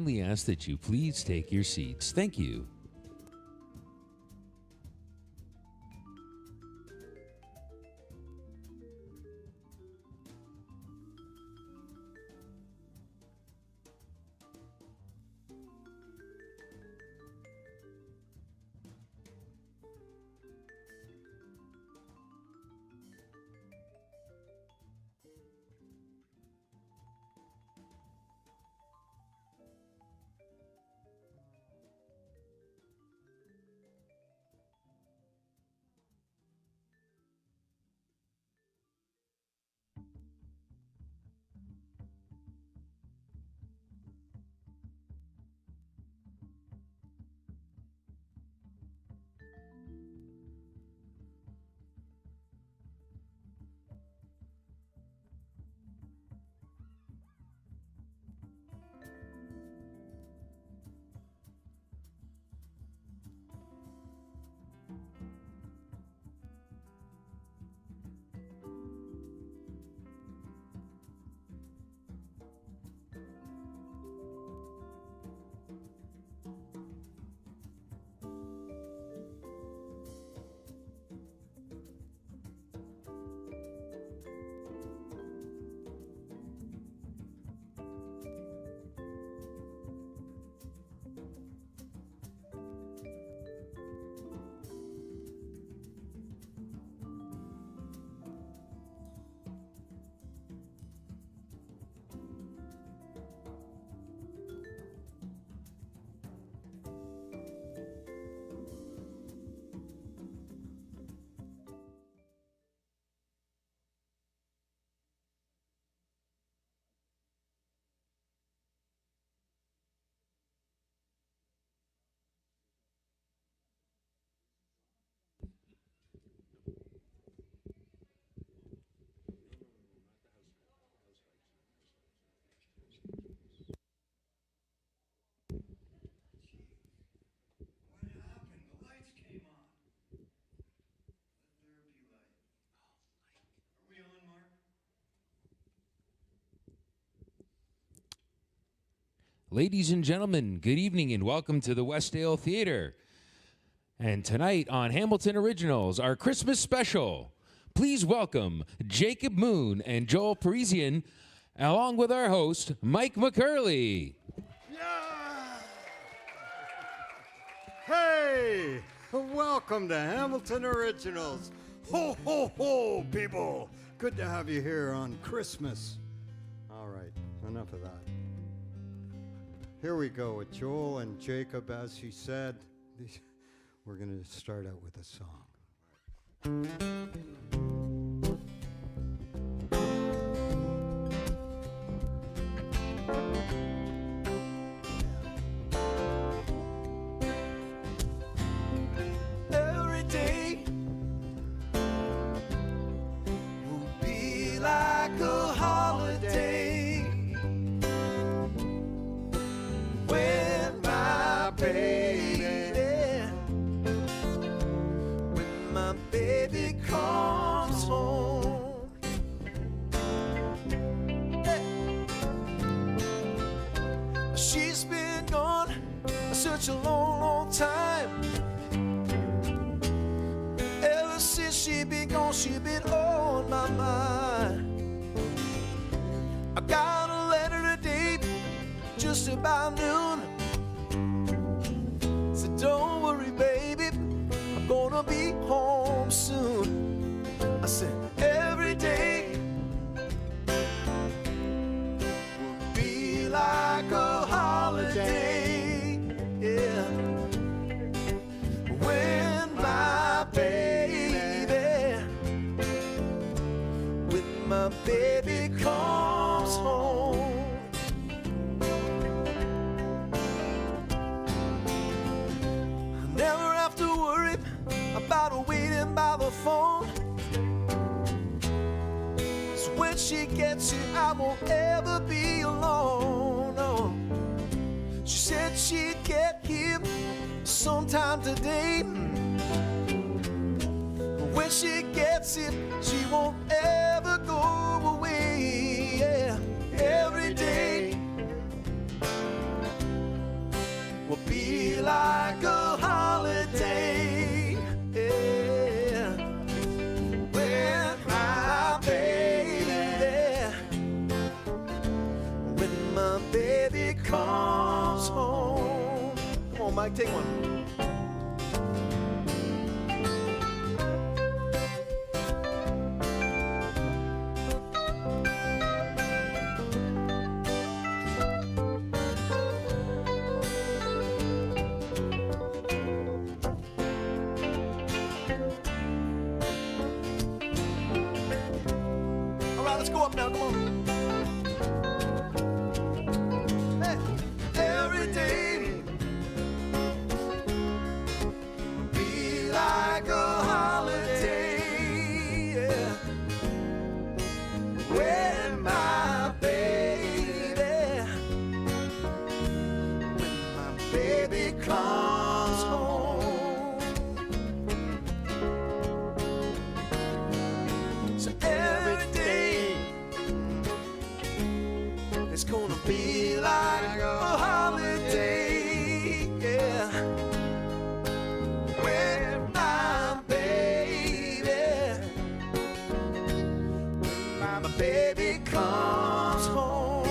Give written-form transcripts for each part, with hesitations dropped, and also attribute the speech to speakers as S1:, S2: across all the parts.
S1: kindly ask that you please take your seats. Thank you. Ladies and gentlemen, good evening and welcome to the Westdale Theater. And tonight on Hamilton Originals, our Christmas special, please welcome Jacob Moon and Joel Parisien, along with our host, Mike McCurley.
S2: Yeah! Hey! Welcome to Hamilton Originals. Ho, ho, ho, people! Good to have you here on Christmas. All right, enough of that. Here we go with Joel and Jacob, as he said. We're going to start out with a song.
S3: Every day will be like a holiday. When my baby comes home, she's been gone such a long, long time. Ever since she been gone, she been on my mind. I got a letter today, just about noon. So don't worry, baby, I'm gonna be home soon. I said every day will be like a holiday. Yeah, when my baby, when my baby comes home. Never have to worry about waiting by the phone. So when she gets here, I won't ever be alone. No. She said she'd get here sometime today. But when she gets here, she won't ever go away. Yeah. Every day comes home. Come on, Mike, take one. All right, let's go up now, come on. Hey, every day be like a holiday, yeah. When my baby comes home. So every day it's gonna be like a holiday, yeah. When my baby comes home.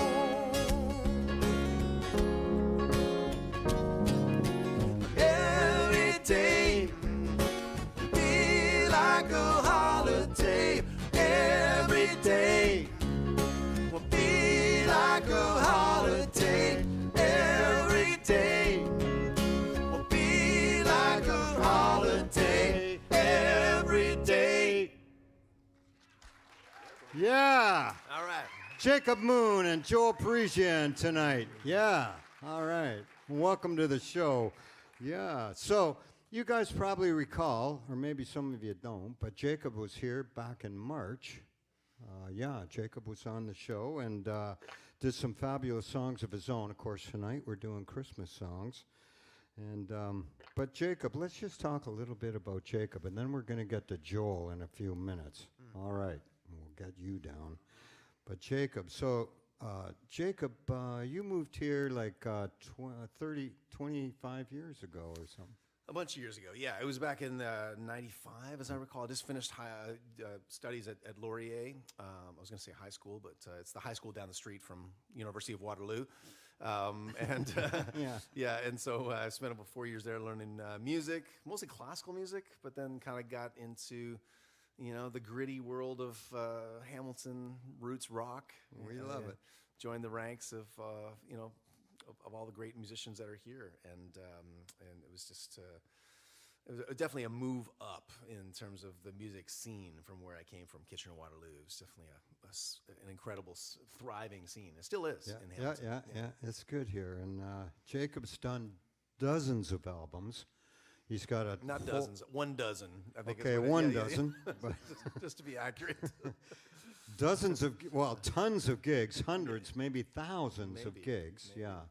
S3: Every day be like a holiday. Every day will be like a holiday. Every day will be like a holiday. Every day.
S2: Yeah.
S3: All right.
S2: Jacob Moon and Joel Parisien tonight. Yeah. All right. Welcome to the show. Yeah. So you guys probably recall, or maybe some of you don't, but Jacob was here back in March. Jacob was on the show and did some fabulous songs of his own. Of course, tonight we're doing Christmas songs. And but Jacob, let's just talk a little bit about Jacob, and then we're going to get to Joel in a few minutes. All right. We'll get you down. But Jacob, so Jacob, you moved here like 25 years ago or something.
S3: A bunch of years ago, yeah. It was back in '95, as I recall. I just finished studies at Laurier. I was going to say high school, but it's the high school down the street from University of Waterloo. And so I spent about 4 years there learning music, mostly classical music, but then kind of got into the gritty world of Hamilton roots rock.
S2: We love it.
S3: Joined the ranks of of all the great musicians that are here, and it was just it was definitely a move up in terms of the music scene from where I came from, Kitchener-Waterloo. It was definitely an incredible, thriving scene. It still is in Hamilton.
S2: Yeah. It's good here, and Jacob's done dozens of albums. He's got a
S3: not dozens, 1 dozen. I think.
S2: Okay, one dozen. But
S3: just to be accurate.
S2: tons of gigs, hundreds, maybe thousands of gigs. Maybe. Yeah,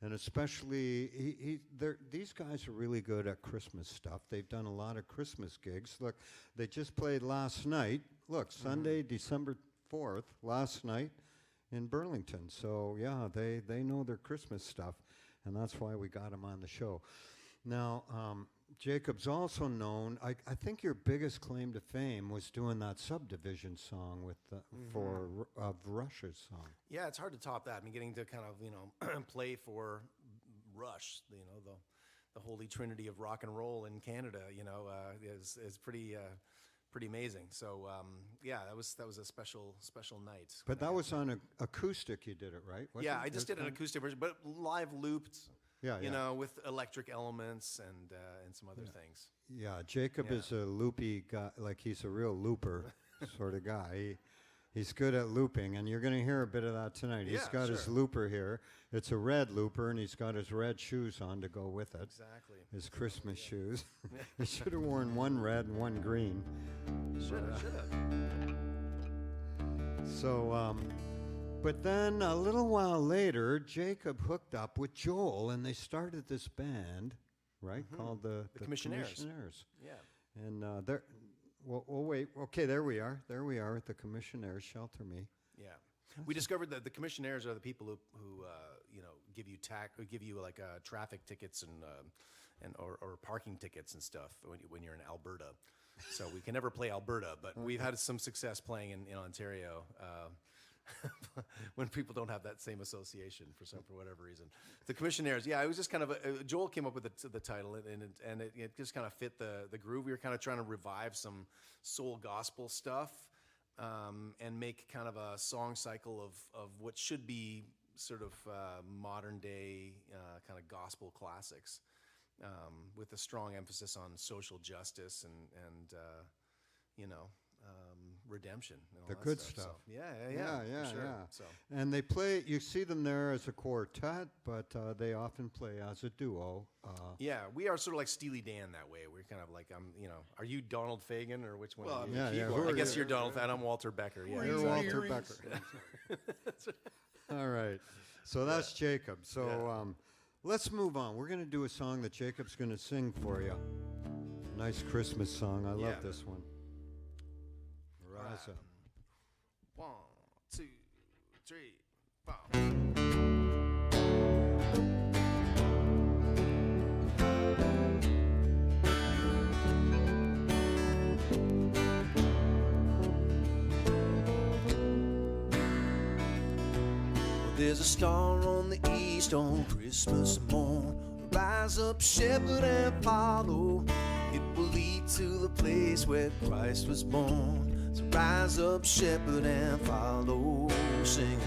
S2: and especially these guys are really good at Christmas stuff. They've done a lot of Christmas gigs. Look, they just played last night. Look, Sunday, December 4th, last night in Burlington. So yeah, they know their Christmas stuff, and that's why we got them on the show. Now, Jacob's also known, I think your biggest claim to fame was doing that Subdivision song with of Rush's song.
S3: Yeah, it's hard to top that. I mean, getting to kind of, play for Rush, the holy trinity of rock and roll in Canada, is pretty amazing. So, that was a special night.
S2: But that was on acoustic you did it, right?
S3: Yeah, I just did an acoustic version, but live looped. Yeah. With electric elements and some other things.
S2: Yeah, Jacob is a loopy guy, like he's a real looper sort of guy. He's good at looping, and you're going to hear a bit of that tonight. He's got his looper here. It's a red looper, and he's got his red shoes on to go with it.
S3: Exactly.
S2: His Christmas shoes. He should have worn one red and one green.
S3: Should have.
S2: So, but then a little while later, Jacob hooked up with Joel, and they started this band, right, called the Commissionaires.
S3: Yeah.
S2: And wait. Okay, there we are. There we are at the Commissionaires. Shelter Me.
S3: Yeah. We discovered that the Commissionaires are the people who give you like traffic tickets or parking tickets and stuff when you're in Alberta. So we can never play Alberta, but we've had some success playing in Ontario. when people don't have that same association for whatever reason. The Commissionaires, yeah, it was just kind of Joel came up with the title, and it just kind of fit the groove. We were kind of trying to revive some soul gospel stuff, and make kind of a song cycle of what should be sort of modern day kind of gospel classics, with a strong emphasis on social justice and redemption. And all
S2: The
S3: that
S2: good
S3: stuff.
S2: stuff.
S3: So, yeah, for sure. So.
S2: And they play, you see them there as a quartet, but they often play as a duo.
S3: Yeah, we are sort of like Steely Dan that way. We're kind of like, are you Donald Fagen or which one?
S2: Well,
S3: are you?
S2: yeah, yeah.
S3: I guess you're Donald Fagen. I'm Walter Becker. Yeah,
S2: You're
S3: exactly.
S2: Walter Becker. All right. So that's Jacob. So let's move on. We're going to do a song that Jacob's going to sing for you. Nice Christmas song. I love this one. Rise up.
S3: 1, 2, 3, 4. There's a star on the east on Christmas morn. Rise up, shepherd, and follow. It will lead to the place where Christ was born. So rise up, shepherd, and follow. Sing,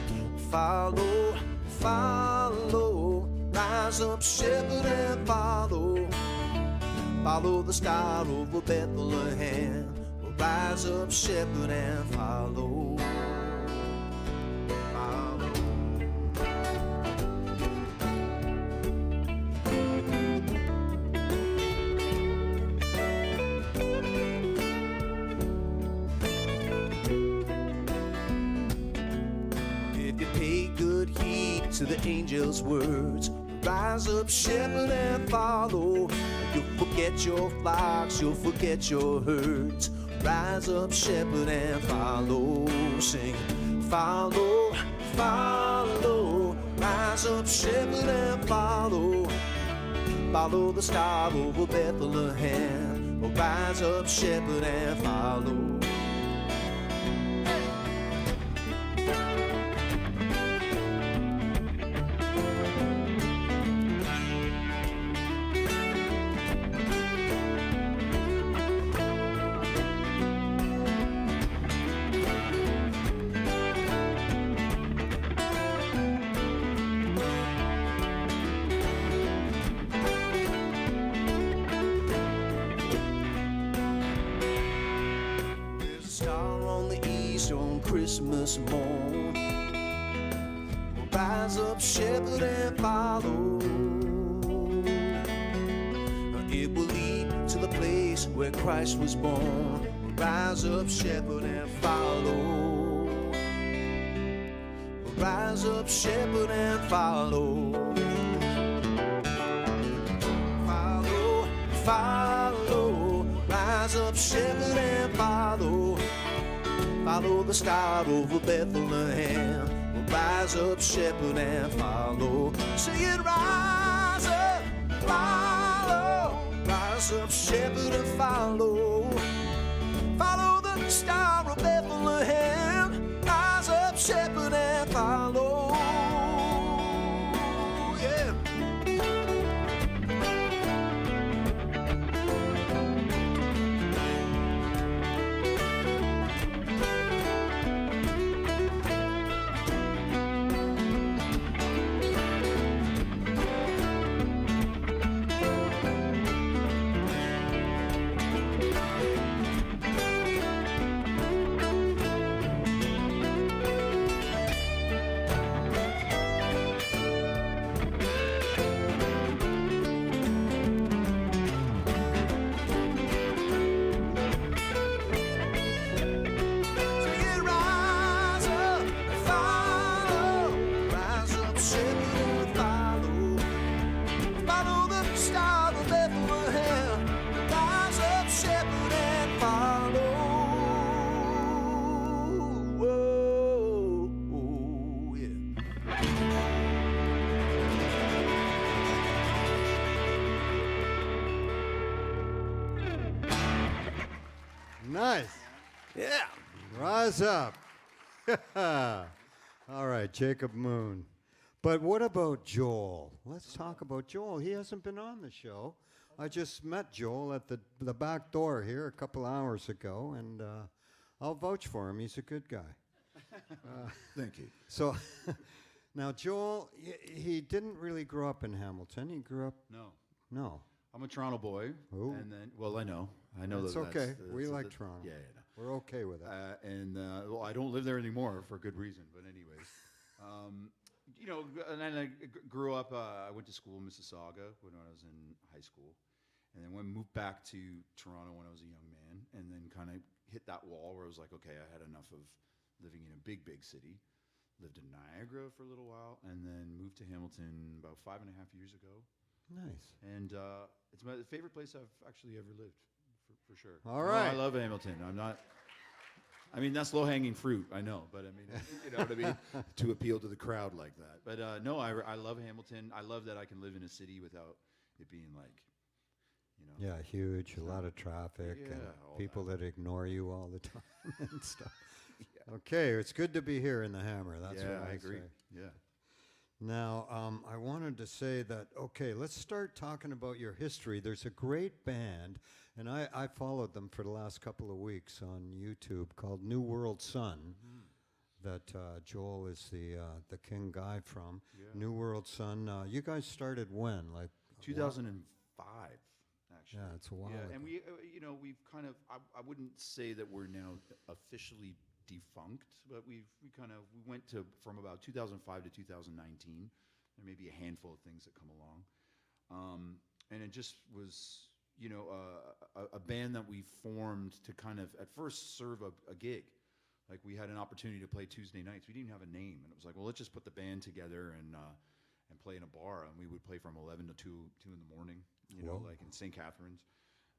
S3: follow, follow. Rise up, shepherd, and follow. Follow the star over Bethlehem. Rise up, shepherd, and follow. To the angel's words, rise up, shepherd, and follow. You'll forget your flocks, you'll forget your herds. Rise up, shepherd, and follow. Sing, follow, follow. Rise up, shepherd, and follow. Follow the star over Bethlehem. Rise up, shepherd, and follow. Christmas morn, rise up, shepherd, and follow. It will lead to the place where Christ was born. Rise up, shepherd, and follow. Rise up, shepherd, and follow. Follow, follow. Rise up, shepherd, and follow. Follow the star over Bethlehem. Rise up, shepherd, and follow. Sing it, rise up, follow. Rise up, shepherd, and follow. Follow the star of Bethlehem. Rise up, shepherd, and follow. Yeah.
S2: Nice.
S3: Yeah.
S2: Rise up. All right, Jacob Moon. But what about Joel? Let's talk about Joel. He hasn't been on the show. I just met Joel at the back door here a couple hours ago, and I'll vouch for him. He's a good guy.
S4: Thank you.
S2: So now Joel, he didn't really grow up in Hamilton. He grew up. No.
S4: I'm a Toronto boy.
S2: Ooh.
S4: And then, well, I know
S2: It's
S4: that
S2: okay.
S4: that's
S2: We like Toronto.
S4: Yeah.
S2: We're okay with it.
S4: Well, I don't live there anymore for good reason. But anyways, and then I grew up. I went to school in Mississauga when I was in high school, and then moved back to Toronto when I was a young man, and then kind of hit that wall where I was like, okay, I had enough of living in a big city. Lived in Niagara for a little while, and then moved to Hamilton about 5.5 years ago.
S2: Nice.
S4: And it's my favorite place I've actually ever lived, for sure.
S2: All right.
S4: I love Hamilton. I mean, that's low-hanging fruit, I know. But, I mean, you know what I mean? To appeal to the crowd like that. But, no, I love Hamilton. I love that I can live in a city without it being like,
S2: Yeah, huge, a lot of traffic,
S4: Yeah,
S2: and
S4: all
S2: people that ignore you all the time and stuff.
S4: Yeah.
S2: Okay, it's good to be here in the Hammer. That's
S4: yeah,
S2: what
S4: I agree.
S2: say.
S4: Yeah.
S2: Now, I wanted to say that, okay, let's start talking about your history. There's a great band, and I followed them for the last couple of weeks on YouTube called New World Sun, that Joel is the king guy from.
S4: Yeah.
S2: New World Sun. You guys started when? Like
S4: 2005, actually.
S2: Yeah, it's a while
S4: Yeah,
S2: ago.
S4: and we've kind of, I wouldn't say that we're now officially defunct, but we went to from about 2005 to 2019. There may be a handful of things that come along, and it just was a band that we formed to kind of at first serve a gig. Like we had an opportunity to play Tuesday nights. We didn't have a name, and it was like, well, let's just put the band together and play in a bar, and we would play from 11 to 2 in the morning, like in St. Catharines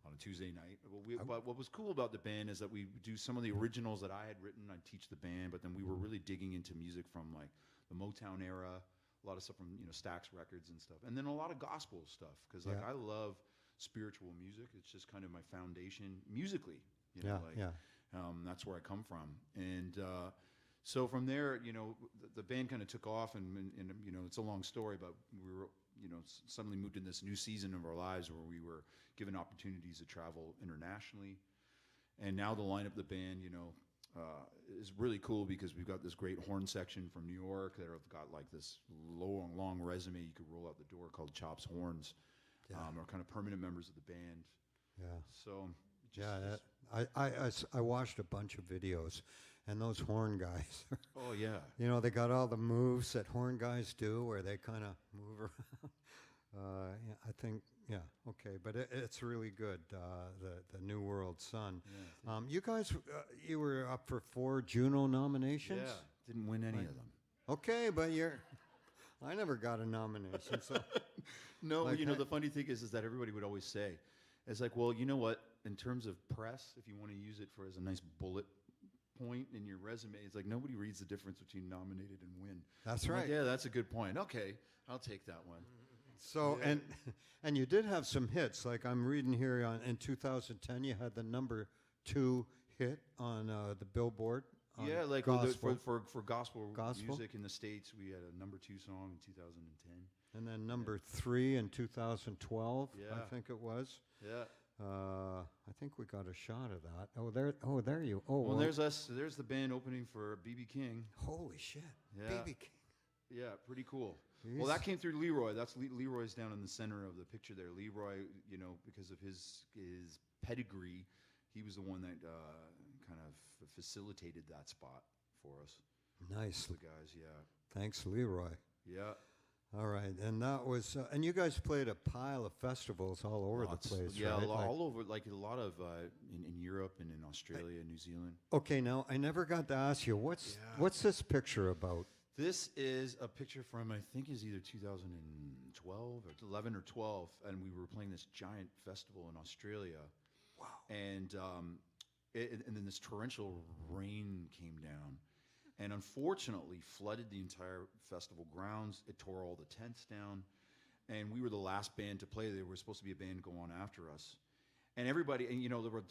S4: on a Tuesday night. But what was cool about the band is that we do some of the originals that I had written. I'd teach the band, but then we were really digging into music from like the Motown era, a lot of stuff from Stax Records and stuff, and then a lot of gospel stuff because I love spiritual music. It's just kind of my foundation musically. That's where I come from, and so from there, the band kind of took off, and it's a long story, but we were, suddenly moved in this new season of our lives where we were given opportunities to travel internationally, and now the lineup of the band, is really cool because we've got this great horn section from New York that have got like this long resume you could roll out the door called Chops Horns. Are kind of permanent members of the band.
S2: Yeah.
S4: So.
S2: I watched a bunch of videos, and those horn guys.
S4: Oh yeah.
S2: They got all the moves that horn guys do, where they kind of move around. I think, okay, but it's really good. The New World Sun.
S4: Yeah,
S2: you guys, you were up for 4 Juno nominations.
S4: Yeah. Didn't win any of them.
S2: Okay, but I never got a nomination, so.
S4: No, the funny thing is that everybody would always say, it's like, well, you know what? In terms of press, if you want to use it as a nice bullet point in your resume, it's like nobody reads the difference between nominated and win.
S2: That's
S4: I'm
S2: right.
S4: like, yeah, that's a good point. Okay, I'll take that one.
S2: So and you did have some hits. Like I'm reading here in 2010, you had the #2 hit on the Billboard.
S4: Yeah, like
S2: gospel.
S4: for gospel music in the States, we had a #2 song in 2010.
S2: And then #3 in 2012,
S4: Yeah.
S2: I think it was.
S4: Yeah.
S2: I think we got a shot of that. There you. Oh,
S4: well, there's us. There's the band opening for B.B. King.
S2: Holy shit.
S4: Yeah.
S2: BB King.
S4: Yeah, pretty cool.
S2: Jeez.
S4: Well, that came through Leroy. That's Leroy's down in the center of the picture there. Leroy, because of his pedigree, he was the one that kind of facilitated that spot for us.
S2: Nice.
S4: The guys, yeah.
S2: Thanks, Leroy.
S4: Yeah.
S2: All right, and that was, and you guys played a pile of festivals all over the place,
S4: yeah,
S2: right?
S4: all over, like a lot of in Europe and in Australia, New Zealand.
S2: Okay, now I never got to ask you what's this picture about?
S4: This is a picture from I think is either 2012 or 11 or 12, and we were playing this giant festival in Australia.
S2: Wow!
S4: And and then this torrential rain came down. And unfortunately flooded the entire festival grounds. It tore all the tents down. And we were the last band to play. There was supposed to be a band go on after us. And everybody, and there were,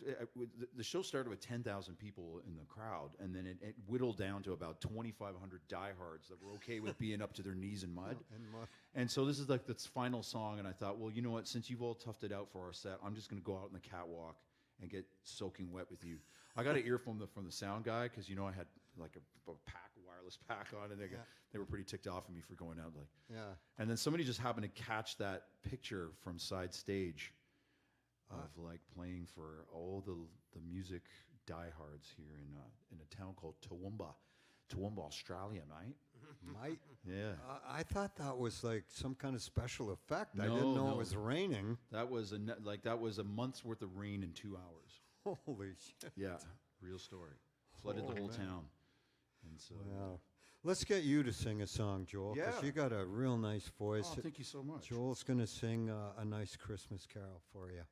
S4: the show started with 10,000 people in the crowd, and then it whittled down to about 2,500 diehards that were okay with being up to their knees in mud. And so this is like this final song, and I thought, well, you know what? Since you've all toughed it out for our set, I'm just going to go out on the catwalk and get soaking wet with you. I got an ear from the sound guy because I had like a wireless pack on, and they were pretty ticked off at me for going out like.
S2: Yeah.
S4: And then somebody just happened to catch that picture from side stage of like playing for all the music diehards here in a town called Toowoomba, Australia, mate.
S2: Mate,
S4: Yeah.
S2: I thought that was like some kind of special effect. I
S4: No,
S2: didn't know
S4: no.
S2: it was raining.
S4: That was a month's worth of rain in 2 hours.
S2: Holy shit.
S4: Yeah, real story. Flooded the
S2: Oh,
S4: whole
S2: man.
S4: town. And so
S2: Wow. Let's get you to sing a song, Joel, because
S4: Yeah.
S2: you got a real nice voice.
S4: oh, thank you so much.
S2: Joel's going to sing a nice Christmas carol for you.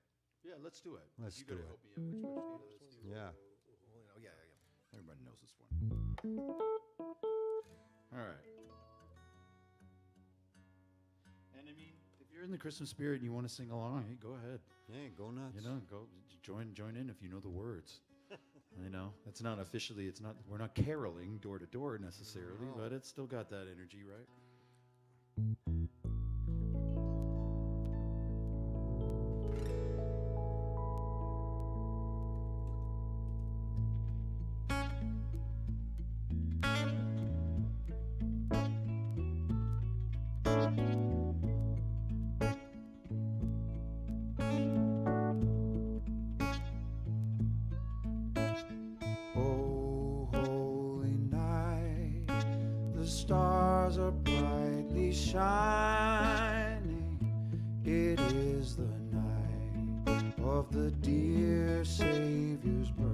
S4: Yeah, let's do it.
S2: Let's
S4: you
S2: do
S4: gotta
S2: it.
S4: help me out. Which one do you
S2: Yeah.
S3: Yeah.
S4: Everybody knows this one. All right. And I mean, if you're in the Christmas spirit and you want to sing along, hey, go ahead.
S2: Hey, go nuts.
S4: Go join in if you know the words. It's not officially. We're not caroling door to door necessarily,
S2: No.
S4: but it's still got that energy, right? Oh, holy night, the stars are brightly shining. It is the night of the dear Savior's birth.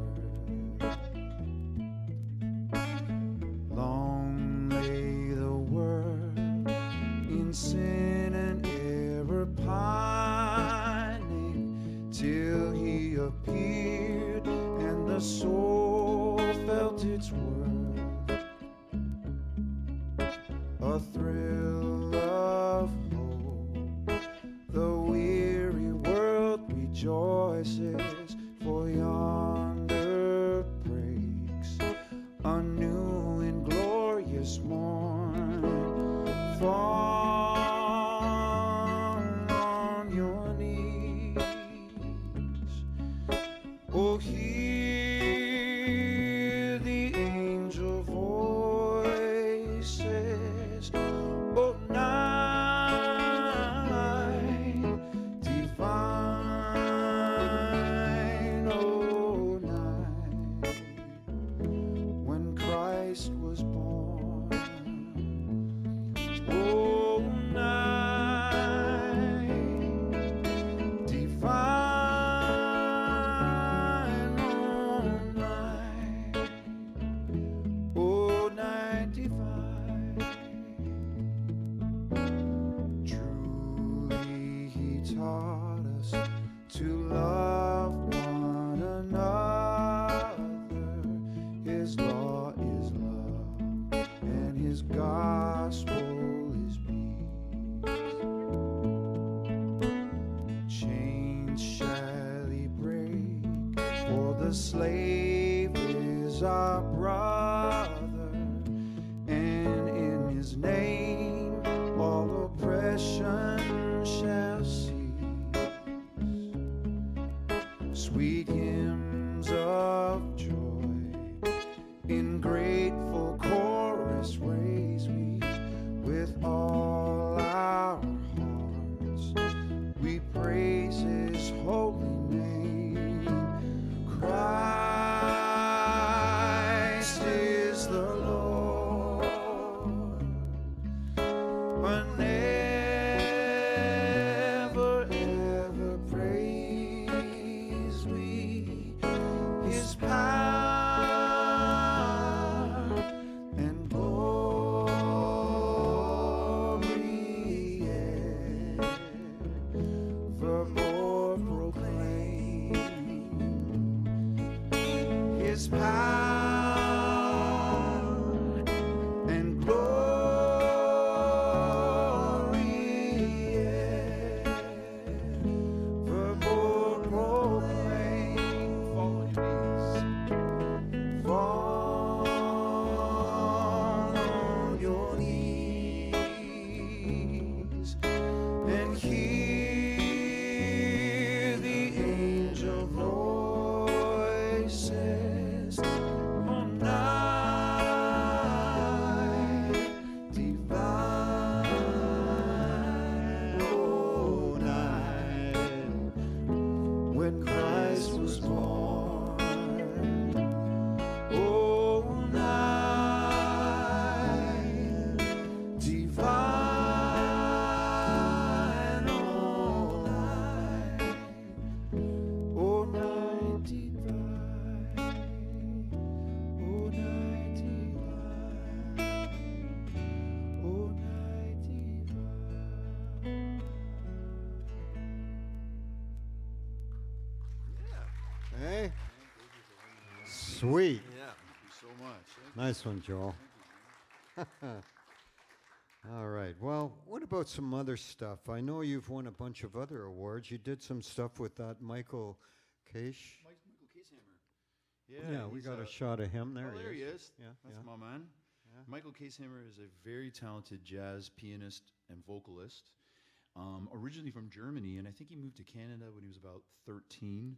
S4: Long lay the world in sin and error pining, till he appeared and the soul felt its worth. A thrill of hope, the weary world rejoices, for yonder breaks a new and glorious morn. Fall on your knees, oh, hear the angel voices, oh, night divine, oh, night when Christ was born, oh, night divine, oh, night divine. Truly he taught us to love one another. His law is love, and his gospel is peace. Chains shall he break, for the slave is our brother, and in his name all oppression shall cease. Sweet hymns of joy in grateful chorus raise we with all our hearts. We praise his holy name. Christ is the Lord. Whenever, ever praise we his power and glory evermore proclaim his power and glory evermore proclaim.
S5: can hear the angel voices all night divine, oh night when Christ was born, oh night divine, oh night, oh night divine, oh night divine, oh night divine.
S2: Hey? Sweet.
S3: Yeah.
S4: Thank you so much.
S2: Nice one, Joel. All right. Well, what about some other stuff? I know you've won a bunch of other awards. You did some stuff with that Michael Case.
S4: Michael Casehammer.
S2: Yeah, we
S4: he's,
S2: got a shot of him there.
S4: Oh, there he is.
S2: Yeah,
S4: That's
S2: yeah.
S4: my man. Michael Casehammer is a very talented jazz pianist and vocalist. Originally from Germany, and I think he moved to Canada when he was about 13.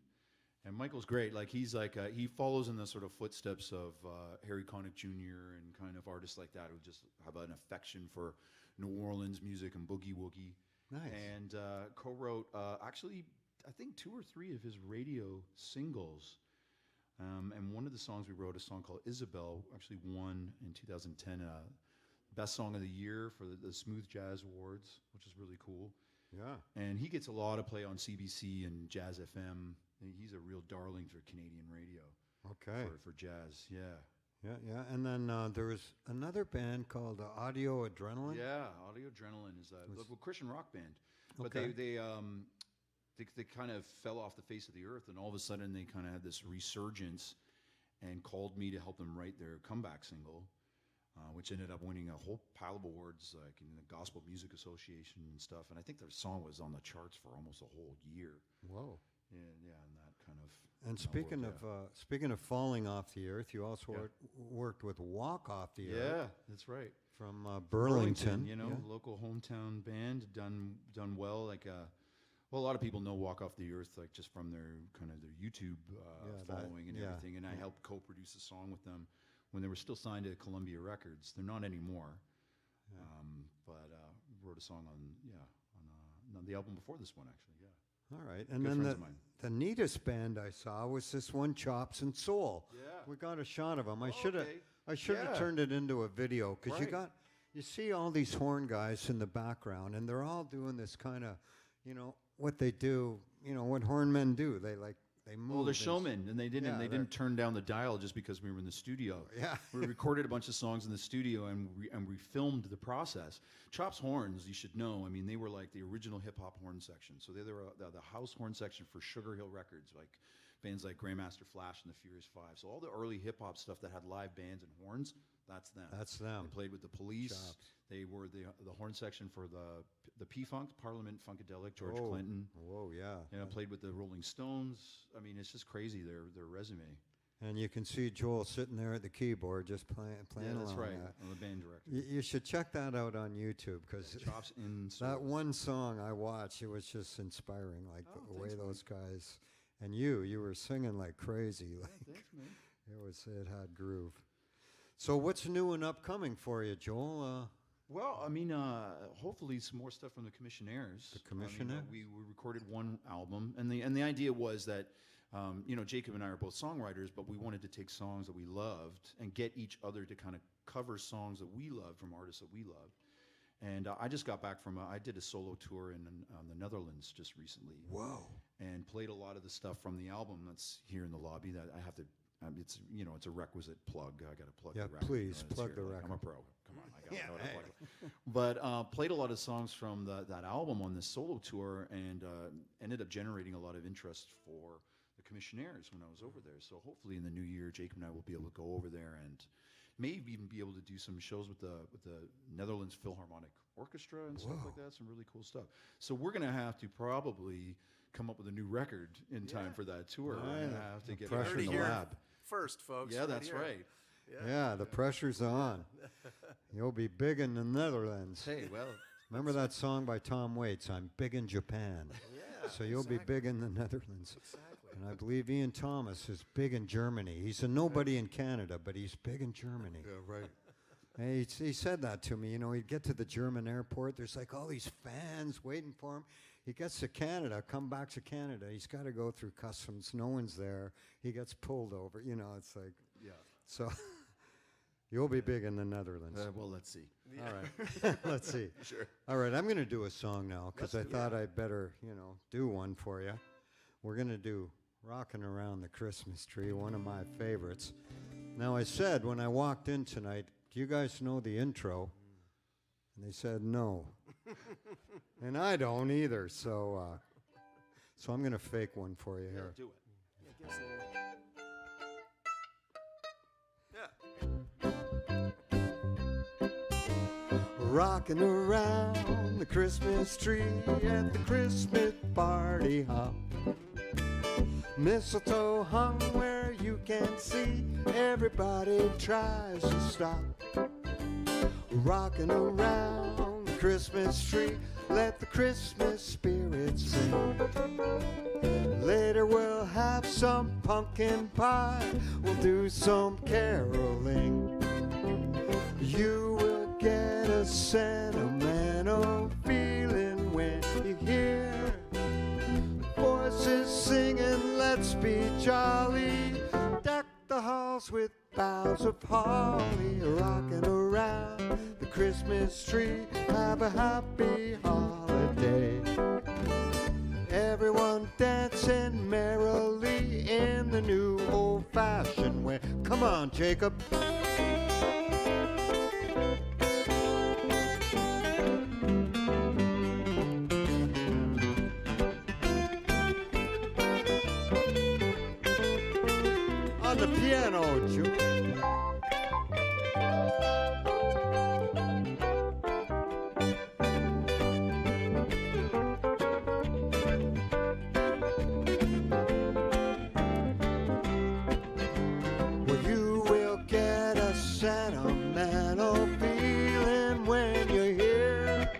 S4: And Michael's great. Like he follows in the sort of footsteps of Harry Connick Jr. and kind of artists like that who just have an affection for New Orleans music and boogie woogie.
S2: Nice.
S4: And co-wrote actually, I think 2 or 3 of his radio singles. And one of the songs we wrote, a song called Isabel, actually won in 2010 Best Song of the Year for the Smooth Jazz Awards, which is really cool.
S2: Yeah.
S4: And he gets a lot of play on CBC and Jazz FM. He's a real darling for Canadian radio.
S2: Okay.
S4: For jazz, yeah.
S2: Yeah, yeah. And then there was another band called Audio Adrenaline.
S4: Yeah, Audio Adrenaline is a Christian rock band. But
S2: Okay.
S4: they kind of fell off the face of the earth, and all of a sudden they kind of had this resurgence and called me to help them write their comeback single, which ended up winning a whole pile of awards, like in the Gospel Music Association and stuff. And I think their song was on the charts for almost a whole year.
S2: Whoa.
S4: And that kind of.
S2: And speaking of falling off the earth, you also worked with Walk Off the Earth.
S4: Yeah, that's right.
S2: From Burlington.
S4: You know,
S2: yeah.
S4: local hometown band, done well. Like, well, a lot of people know Walk Off the Earth, like just from their kind of their YouTube following and everything. And I helped co-produce a song with them when they were still signed to Columbia Records. They're not anymore. But wrote a song on the album before this one, actually. Yeah.
S2: All right. And
S4: Good
S2: then
S4: friends of mine.
S2: the neatest band I saw was this one, Chops and Soul.
S4: Yeah.
S2: We got a shot of them. I
S4: Okay.
S2: should have
S4: Yeah.
S2: turned it into a video because
S4: Right.
S2: you see all these horn guys in the background and they're all doing this kind of, what they do, what horn men do. They move.
S4: Well, they're
S2: and
S4: showmen, and they didn't turn down the dial just because we were in the studio.
S2: Yeah.
S4: We recorded a bunch of songs in the studio, and we filmed the process. Chops horns, you should know. I mean, they were like the original hip hop horn section. So they were the house horn section for Sugar Hill Records, like bands like Grandmaster Flash and the Furious Five. So all the early hip hop stuff that had live bands and horns, that's them.
S2: That's them.
S4: They played with the Police.
S2: Chops.
S4: They were the horn section for the P-Funk, Parliament Funkadelic, George
S2: Oh.
S4: Clinton.
S2: Whoa, yeah.
S4: Played with the Rolling Stones. I mean, it's just crazy, their resume.
S2: And you can see Joel sitting there at the keyboard just playing
S4: Yeah, that's
S2: along
S4: right.
S2: that.
S4: I'm a band director.
S2: You should check that out on YouTube because
S4: Chops in
S2: that
S4: Soul.
S2: one song I watched, it was just inspiring. Like
S4: Oh,
S2: the way
S4: thanks, man.
S2: those guys, and you were singing like crazy. Like
S4: Thanks, man.
S2: it had groove. So what's new and upcoming for you, Joel?
S4: Well, I mean, hopefully some more stuff from the Commissionaires.
S2: The Commissionaires?
S4: We recorded one album, and the idea was that, Jacob and I are both songwriters, but we wanted to take songs that we loved and get each other to kind of cover songs that we loved from artists that we loved. And I just got back from I did a solo tour in the Netherlands just recently.
S2: Whoa.
S4: And played a lot of the stuff from the album that's here in the lobby that I have to. It's a requisite plug. I got to plug
S2: Yeah,
S4: the record.
S2: please,
S4: It's
S2: plug
S4: here,
S2: the
S4: like, I'm a
S2: record.
S4: pro. Come on, I got to know how to plug it. But played a lot of songs from that album on this solo tour, and ended up generating a lot of interest for the Commissionaires when I was over there. So hopefully in the new year, Jacob and I will be able to go over there and maybe even be able to do some shows with the Netherlands Philharmonic Orchestra and stuff like that. Some really cool stuff. So we're gonna have to probably come up with a new record in time for that tour. We're gonna have to get it
S2: pressure
S4: in the
S3: here
S4: lab.
S3: first, folks.
S4: Yeah, that's
S3: here.
S4: right.
S2: Yeah, the pressure's on. You'll be big in the Netherlands.
S4: Hey, well,
S2: Remember that song by Tom Waits, I'm Big in Japan.
S3: Yeah.
S2: So you'll be big in the Netherlands.
S3: Exactly.
S2: And I believe Ian Thomas is big in Germany. He's a nobody in Canada, but he's big in Germany.
S6: Yeah, right.
S2: And he said that to me. You know, he'd get to the German airport. There's like all these fans waiting for him. He gets to Canada, come back to Canada. He's got to go through customs. No one's there. He gets pulled over. You know, it's like,
S4: Yeah.
S2: so you'll be big in the Netherlands.
S4: Well, let's see.
S2: All right. Let's see.
S3: Sure.
S2: All right, I'm going to do a song now because I
S3: Let's do
S2: thought I'd better, do one for you. We're going to do Rockin' Around the Christmas Tree, one of my favorites. Now, I said when I walked in tonight, do you guys know the intro? And they said no. And I don't either, so I'm going to fake one for you here.
S3: Do it. Yeah.
S2: Rocking around the Christmas tree at the Christmas party hop. Mistletoe hung where you can see, everybody tries to stop. Rocking around the Christmas tree, let the Christmas spirit sing. Later we'll have some pumpkin pie, we'll do some caroling. You will get a sentimental feeling when you hear voices singing, let's be jolly. Deck the halls with boughs of holly, rocking around the Christmas tree. Have a happy holiday. Everyone dancing merrily in the new old-fashioned way. Come on, Jacob. On the piano, Joe. Well, you will get a sentimental feeling when you hear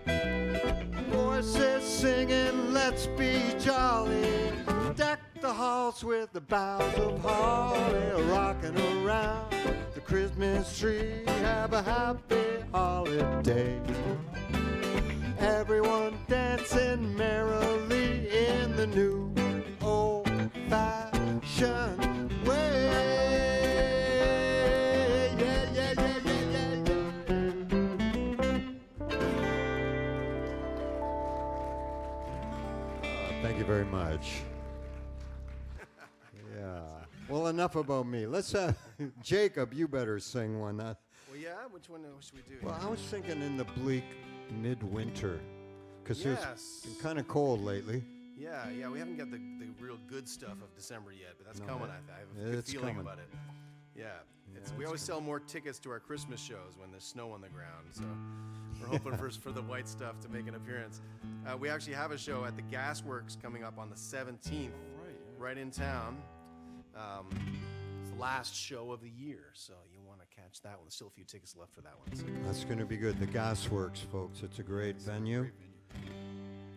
S2: voices singing, let's be jolly. Deck the halls with the boughs of holly, rocking around the Christmas tree. Have a happy holiday. Everyone dancing merrily in the new old-fashioned way. Yeah, yeah, yeah, yeah, yeah. Thank you very much. Yeah. Well, enough about me. Let's Jacob, you better sing one.
S3: Well, yeah. Which one should we do?
S2: Well, I was thinking in the bleak midwinter, because
S3: Yes.
S2: it's been kind of cold lately.
S3: Yeah. We haven't got the real good stuff of December yet, but that's coming. I have a good
S2: It's
S3: feeling
S2: coming.
S3: about it. Yeah. We always sell more tickets to our Christmas shows when there's snow on the ground. So we're hoping for the white stuff to make an appearance. We actually have a show at the Gasworks coming up on the 17th, right in town. It's the last show of the year, so you want to catch that one. There's still a few tickets left for that one. So.
S2: That's going to be good. The Gasworks, folks. It's a great venue.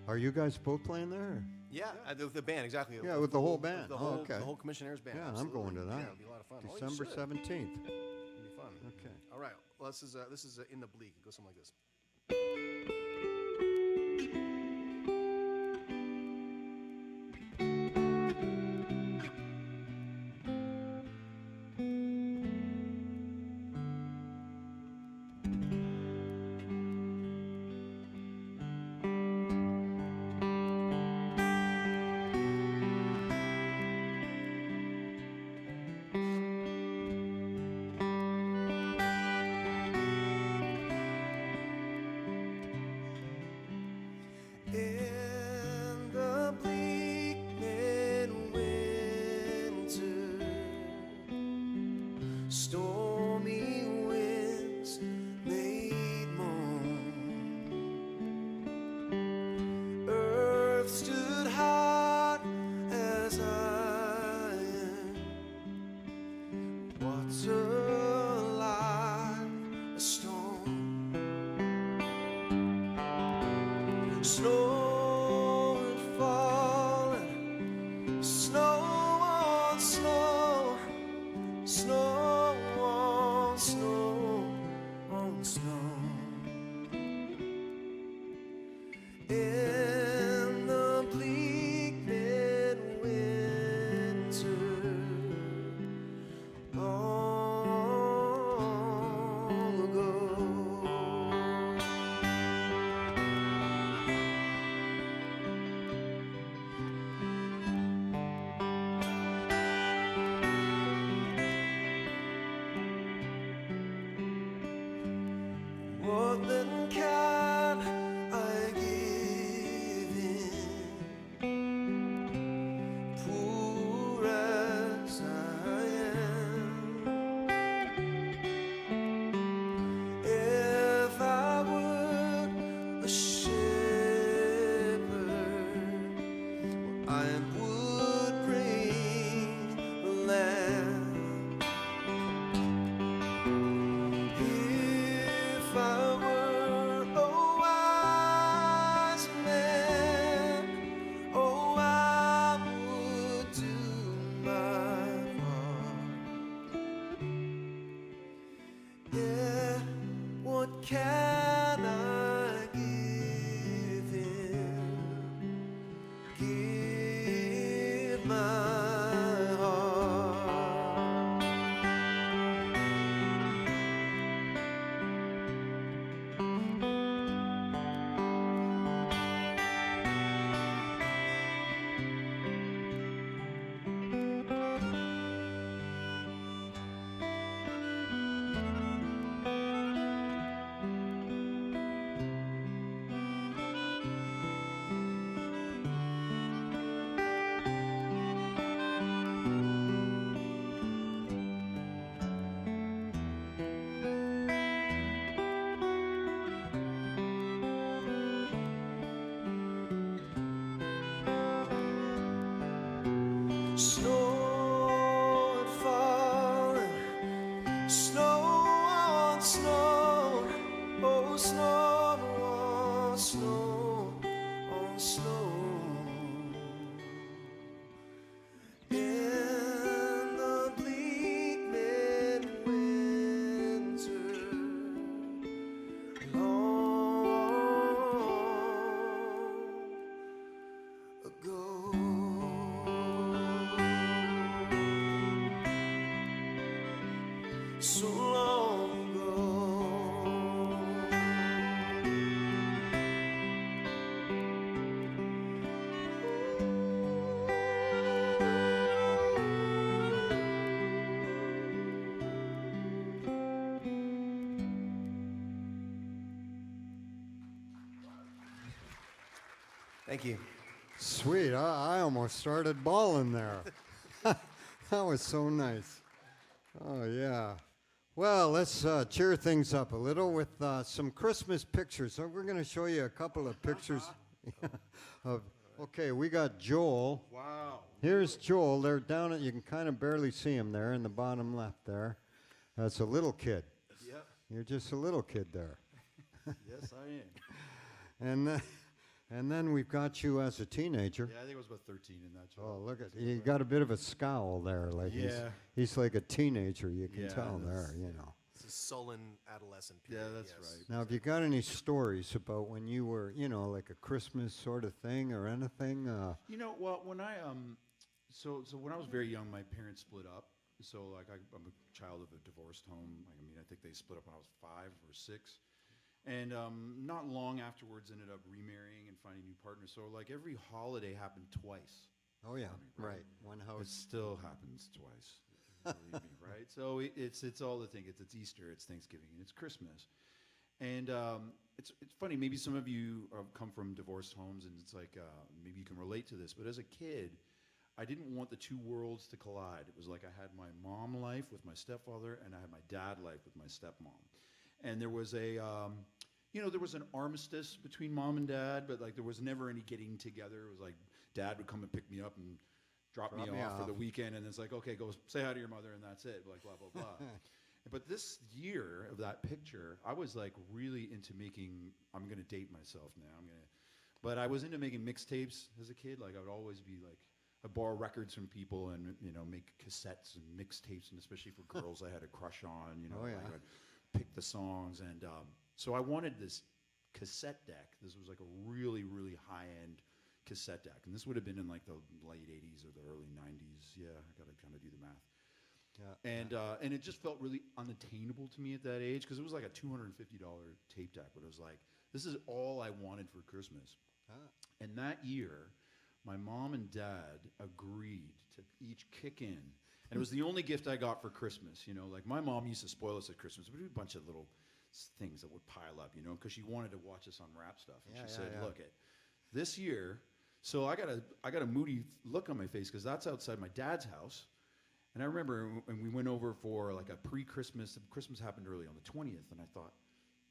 S2: Are you guys both playing there?
S3: Yeah, the band, exactly.
S2: Yeah, with the whole band.
S3: The
S2: Oh,
S3: whole,
S2: okay.
S3: the whole Commissioner's band.
S2: Yeah,
S3: absolutely.
S2: I'm going to that.
S3: Yeah, it'll be a lot of fun. Oh, you
S2: December
S3: should.
S2: 17th.
S3: It'll be fun.
S2: Okay.
S3: All right. Well, this is In the Bleak. It goes something like this.
S5: I would bring a lamb. If I were a wise man, oh, I would do my part. Yeah, what can I give him? Give my heart. Snow had fallen, snow on snow, oh, snow on snow on snow. In the bleak midwinter, long ago. So long ago. Thank you.
S2: Sweet. I almost started bawling there. That was so nice. Oh, yeah. Well, let's cheer things up a little with some Christmas pictures. So we're going to show you a couple of pictures of. Okay, we got Joel.
S4: Wow.
S2: Here's Joel. They're down at, you can kind of barely see him there in the bottom left there. That's a little kid.
S4: Yep.
S2: You're just a little kid there.
S4: Yes, I am.
S2: And then we've got you as a teenager.
S4: Yeah, I think I was about 13 in that show.
S2: Oh, look at you got a bit of a scowl there, like
S3: Yeah.
S2: he's like a teenager. You can
S4: Yeah,
S2: tell
S4: that's-
S2: there, you know.
S3: It's a sullen adolescent
S4: Yeah,
S3: period.
S4: that's
S3: yes.
S4: right.
S2: Now, have you got any stories about when you were, you know, like a Christmas sort of thing or anything?
S4: You know, well, when I so when I was very young, my parents split up. So like I'm a child of a divorced home. Like, I mean, I think they split up when I was 5 or 6, and not long afterwards ended up remarrying and finding new partners. So like every holiday happened twice.
S2: Oh yeah,
S4: Right.
S2: right. One
S4: It
S2: house.
S4: still happens twice. Believe me, right? So it's all the thing. It's Easter, it's Thanksgiving, and it's Christmas. And it's funny. Maybe some of you come from divorced homes, and it's like maybe you can relate to this. But as a kid, I didn't want the two worlds to collide. It was like I had my mom life with my stepfather, and I had my dad life with my stepmom. And there was a there was an armistice between mom and dad, but like there was never any getting together. It was like dad would come and pick me up and drop me off for the weekend, and it's like, okay, go say hi to your mother, and that's it. Like blah blah blah. But this year of that picture, I was like really into making. I'm gonna date myself now. But I was into making mixtapes as a kid. Like I would always be like, I'd borrow records from people and make cassettes and mixtapes, and especially for girls I had a crush on.
S2: Oh, yeah.
S4: like I'd pick the songs, and so I wanted this cassette deck. This was like a really really high end cassette deck, and this would have been in like the late 80s or the early 90s. Yeah, I gotta kind of do the math.
S2: Yeah.
S4: And it just felt really unattainable to me at that age because it was like a $250 tape deck, but it was like, this is all I wanted for Christmas. And that year, my mom and dad agreed to each kick in. And it was the only gift I got for Christmas. Like my mom used to spoil us at Christmas. We'd do a bunch of little things that would pile up, because she wanted to watch us unwrap stuff. And she said, look, this year, so I got a moody look on my face because that's outside my dad's house. And I remember when we went over for like a pre-Christmas. Christmas happened early on the 20th, and I thought,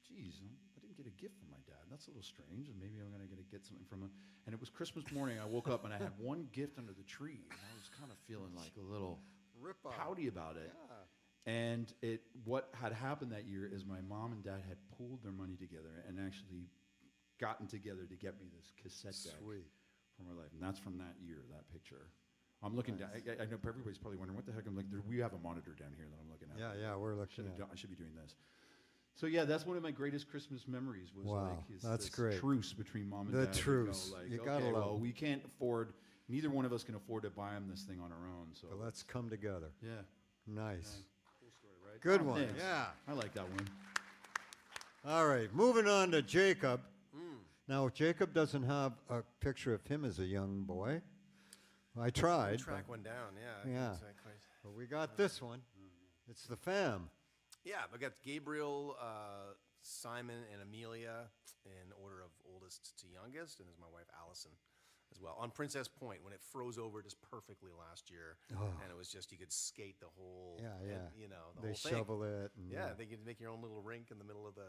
S4: geez, I didn't didn't get a gift from my dad. That's a little strange. And maybe I'm going to get something from him. And it was Christmas morning. I woke up and I had one gift under the tree. And I was kind of feeling like a little pouty about it.
S2: Yeah.
S4: And what had happened that year is my mom and dad had pooled their money together and actually gotten together to get me this cassette deck for my life. And that's from that year, that picture. I'm looking down. I know everybody's probably wondering, what the heck? I'm like, we have a monitor down here that I'm looking at.
S2: Yeah, we're looking at.
S4: I should be doing this. So yeah, that's one of my greatest Christmas memories. Was
S2: that's
S4: this
S2: great.
S4: Truce between mom and
S2: The
S4: dad.
S2: truce. You gotta love.
S4: Well, we can't afford. Neither one of us can afford to buy them this thing on our own. So
S2: But let's come together.
S4: yeah,
S2: Nice.
S4: cool story, right?
S2: Good
S4: Oh,
S2: one.
S4: thanks.
S2: Yeah.
S4: I like that one.
S2: All right, moving on to Jacob. Now, Jacob doesn't have a picture of him as a young boy. I tried,
S3: Track one down, yeah.
S2: Yeah.
S3: Exactly.
S2: but we got this one. It's the fam.
S3: Yeah, I got Gabriel, Simon, and Amelia in order of oldest to youngest, and there's my wife Allison as well. On Princess Point, when it froze over just perfectly last year, and it was just you could skate the whole,
S2: Yeah, yeah.
S3: and, you know, the
S2: They
S3: whole thing.
S2: shovel it. And,
S3: Yeah, they could make your own little rink in the middle of the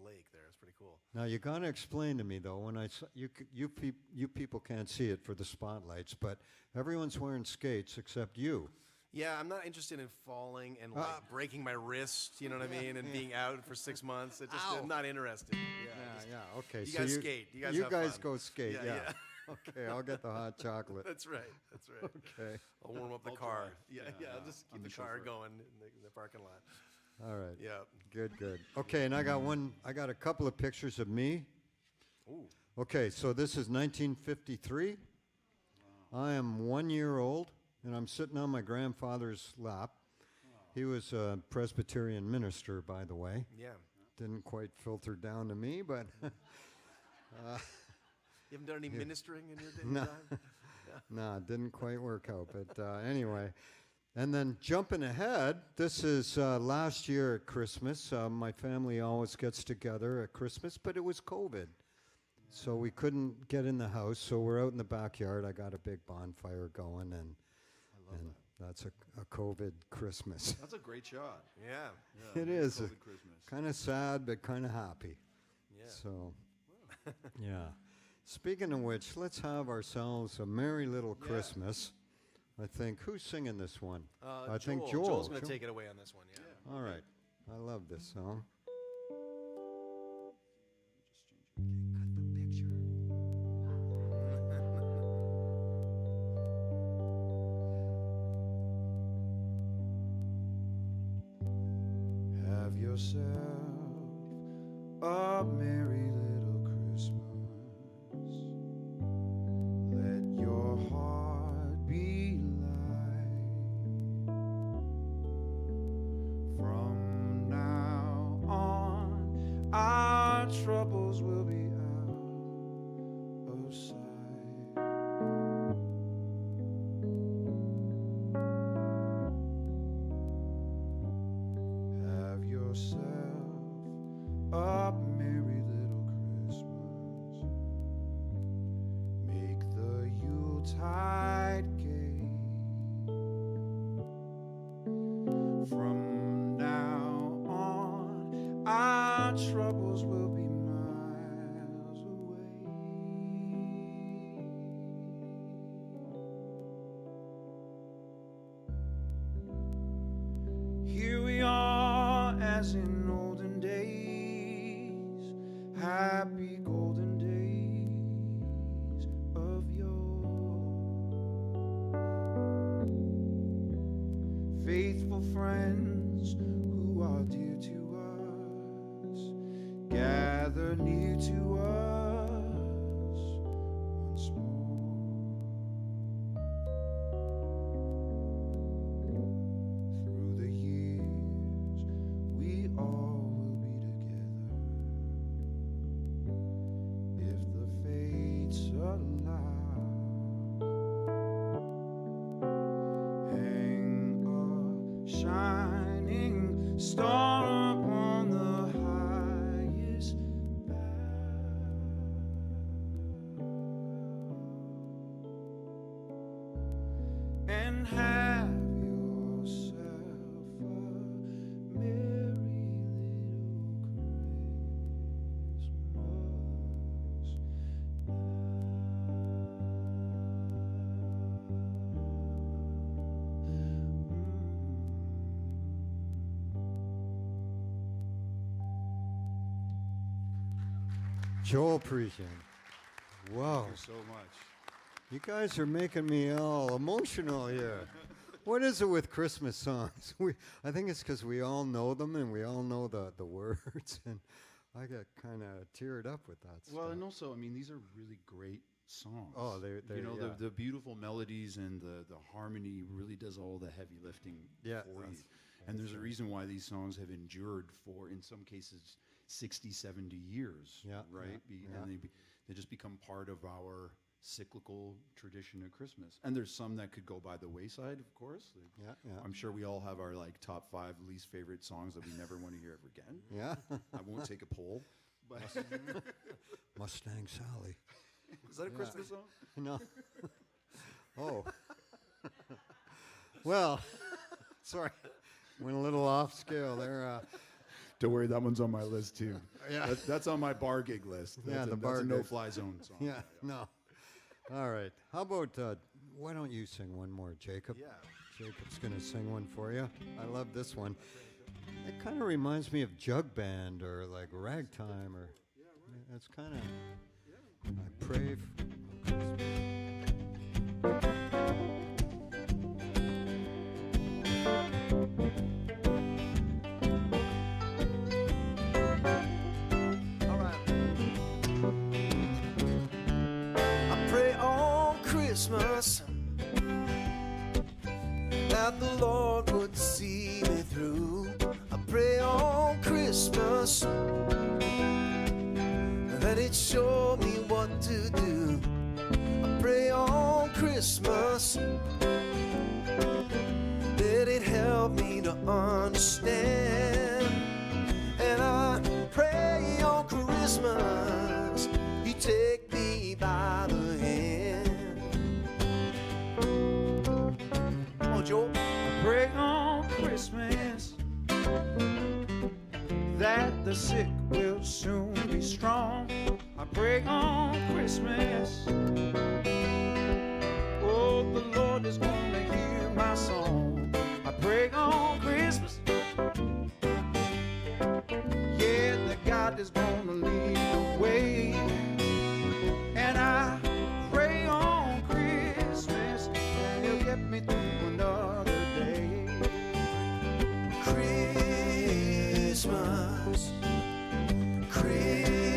S3: lake there. It's pretty cool.
S2: Now you got to explain to me though. When I saw, you people can't see it for the spotlights, but everyone's wearing skates except you.
S3: Yeah, I'm not interested in falling and like breaking my wrist, you know what I mean, and being out for 6 months. I'm not interested.
S2: Yeah. Okay.
S3: You
S2: so
S3: guys skate. You guys have fun.
S2: go skate.
S3: Yeah,
S2: Yeah. Okay. I'll get the hot chocolate.
S3: That's right. That's right.
S2: Okay.
S3: I'll warm up the
S4: I'll
S3: car.
S4: drive.
S3: Yeah, I'll just
S4: I'm
S3: keep the
S4: the
S3: car
S4: chauffeur.
S3: going in the parking lot.
S2: All right.
S3: Yeah.
S2: Good. Okay, and I got a couple of pictures of me.
S3: Ooh.
S2: Okay, so this is 1953. I am 1 year old, and I'm sitting on my grandfather's lap. He was a Presbyterian minister, by the way.
S3: Yeah.
S2: Didn't quite filter down to me, but
S3: You haven't done any ministering in your day?
S2: No.
S3: time?
S2: no, it didn't quite work out. But anyway, and then jumping ahead, this is last year at Christmas. My family always gets together at Christmas, but it was COVID. So we couldn't get in the house, so we're out in the backyard. I got a big bonfire going, and that's a COVID Christmas.
S4: That's a great shot.
S3: Yeah.
S2: It is
S4: COVID Christmas.
S2: kind of sad, but kind of happy.
S3: Yeah.
S2: So, yeah. Speaking of which, let's have ourselves a merry little Christmas. I think, who's singing this one? I think Joel.
S3: Joel's going to take it away on this one, yeah.
S2: All right. I love this song.
S4: Have yourself a merry little Christmas. Let your heart be light. From now on, our troubles will be out of sight. Have yourself a merry little Christmas. Make the Yuletide gay. From now on, our troubles will be miles away. Here we are as in olden days, happy golden days of yore. Faithful friends who are dear to us, gather near to us once more. Through the years, we all will be together if the fates allow. Hang a shining star upon the highest bough, and have yourself a merry little Christmas.
S2: Joel Parisien. Wow.
S4: Thank you so much.
S2: You guys are making me all emotional here. What is it with Christmas songs? I think it's because we all know them and we all know the words, and I get kind of teared up with that
S4: Well,
S2: stuff.
S4: and also, I mean, these are really great songs.
S2: Oh, they're
S4: you know,
S2: yeah.
S4: the beautiful melodies and the harmony really does all the heavy lifting
S2: Yeah,
S4: for you.
S2: that's
S4: And there's a reason why these songs have endured for, in some cases, 60, 70 years.
S2: Yeah,
S4: Right?
S2: yeah.
S4: And they just become part of our cyclical tradition of Christmas. And there's some that could go by the wayside, of course.
S2: Yeah, yeah.
S4: I'm sure we all have our like top 5 least favorite songs that we never want to hear ever again.
S2: Yeah.
S4: I won't take a poll. But
S2: Mustang Sally.
S4: is that a Christmas song?
S2: No. Oh. Well, sorry. Went a little off scale there.
S4: Don't worry, that one's on my list too.
S2: Yeah.
S4: That's on my bar gig list.
S2: Yeah, the
S4: that's
S2: bar
S4: a
S2: gig.
S4: no-fly zone song.
S2: Yeah, no. All right. How about, why don't you sing one more, Jacob?
S3: Yeah.
S2: Jacob's going to sing one for you. I love this one. It kind of reminds me of jug band or like ragtime or it's kind of I pray for
S3: All right. I pray on Christmas that the Lord would see me through. I pray on Christmas that it show me what to do. I pray on Christmas that it help me to understand. And I pray on Christmas you take me by the hand. Come on, Joel.
S6: Pray on Christmas that the sick will soon be strong. I pray on Christmas, oh, the Lord is gonna hear my song. I pray on Christmas, yeah, that God is gonna lead the way. And I pray on Christmas that He'll get me through another day.
S3: Christmas,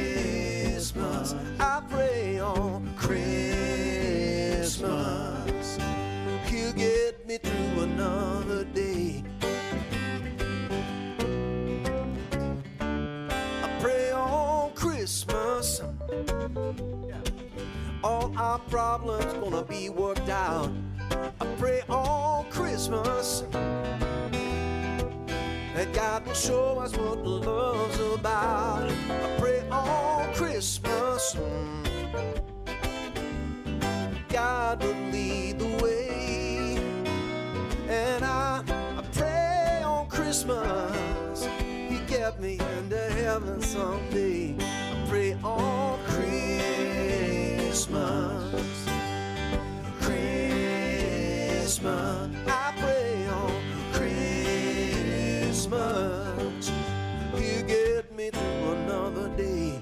S3: Christmas, I pray on Christmas He'll get me through another day. I pray on Christmas all our problems gonna be worked out. I pray on Christmas that God will show us what love's about. I pray on Christmas God will lead the way. And I pray on Christmas He get me into heaven someday. I pray on Christmas, Christmas, I pray on Christmas He'll get me through another day.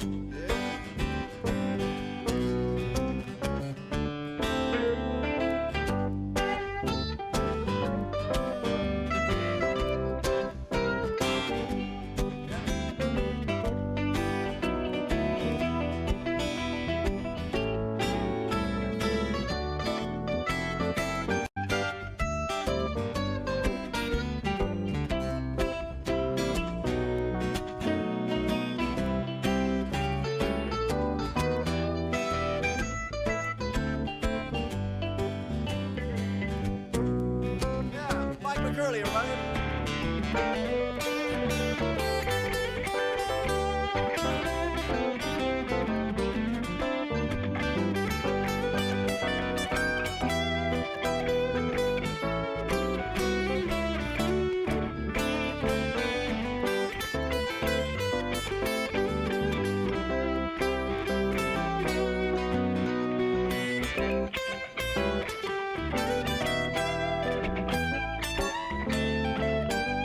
S3: Yeah, Mike McCurley, everybody.